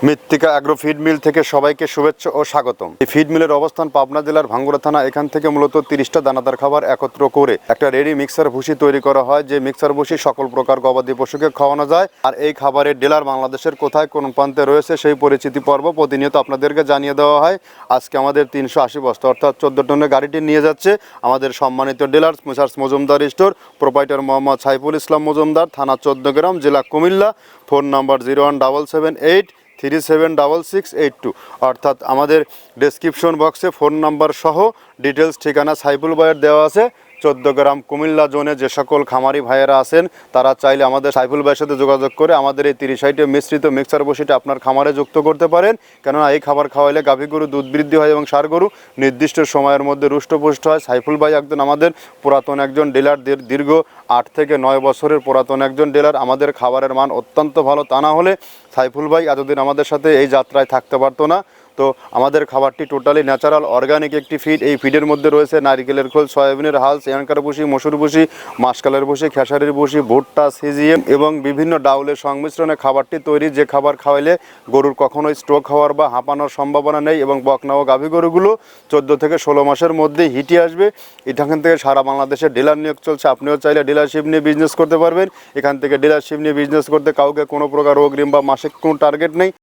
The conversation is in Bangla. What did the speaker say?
মৃত্তিকা অ্যাগ্রো ফিড মিল থেকে সবাইকে শুভেচ্ছা ও স্বাগতম। এই ফিড মিলের অবস্থান পাবনা জেলার ভাঙ্গুড়া থানা। এখান থেকে মূলত 30টা দানাদার খাবার একত্র করে একটা রেডি মিক্সার ভুসি তৈরি করা হয়, যে মিক্সার ভুসি সকল প্রকার গবাদি পশুকে খাওয়ানো যায়। আর এই খাবারের ডিলার বাংলাদেশের কোথায় কোন প্রান্তে রয়েছে সেই পরিচিতি পর্ব প্রতিনিয়ত আপনাদেরকে জানিয়ে দেওয়া হয়। আজকে আমাদের 380 বস্তা অর্থাৎ 14 টনের গাড়িটি নিয়ে যাচ্ছে আমাদের সম্মানিত dealer Messrs Majumdar store, proprietor Mohammad Saiful Islam Majumdar, থানা 14 গ্রাম, জেলা কুমিল্লা। Phone number 01778376682। অর্থাৎ আমাদের ডেসক্রিপশন বক্সে ফোন নাম্বার সহ ডিটেলস ঠিকানা সাইফুল ভাইয়ের দেওয়া আছে। 14 গ্রাম কুমিল্লা জোনে যে সকল খামারি ভাইয়েরা আছেন তারা চাইলে আমাদের সাইফুল ভাইয়ের সাথে যোগাযোগ করে আমাদের এই 30 মিশ্রিত মিক্সার বসিটা আপনার খামারে যুক্ত করতে পারেন। কেননা এই খাবার খাওয়াইলে গাভী গরু দুধ বৃদ্ধি হয় এবং ষাঁড় গরু নির্দিষ্ট সময়ের মধ্যে রুষ্টপুষ্ট হয়। সাইফুল ভাই একজন আমাদের পুরাতন একজন ডিলার, দীর্ঘ 8 থেকে 9 বছরের পুরাতন একজন ডিলার। আমাদের খাবারের মান অত্যন্ত ভালো, তা না হলে সাইফুল ভাই এতদিন আমাদের সাথে এই যাত্রায় থাকতে পারতো না। তো আমাদের খাবারটি টোটালি ন্যাচারাল অর্গানিক একটি ফিড। এই ফিডের মধ্যে রয়েছে নারকেলের খোল, সয়াবিনের হাল, এয়ানকার ভুসি, মসুর ভুসি, মাসকালের ভুসি, খেসারির ভুসি, ভুট্টা, সিজিএম এবং বিভিন্ন ডাউলের সংমিশ্রণে খাবারটি তৈরি। যে খাবার খাওয়াইলে গরুর কখনোই স্ট্রোক হওয়ার বা হাঁপানোর সম্ভাবনা নেই এবং বকনা ও গাভী গরুগুলো 14 থেকে 16 মাসের মধ্যেই হিটে আসবে। এখান থেকে সারা বাংলাদেশে ডিলার নিয়োগ চলছে। আপনিও চাইলে ডিলারশিপ নিয়ে বিজনেস করতে পারবেন। এখান থেকে ডিলারশিপ নিয়ে বিজনেস করতে কাউকে কোনো প্রকার অগ্রিম বা মাসিক কোনো টার্গেট নেই।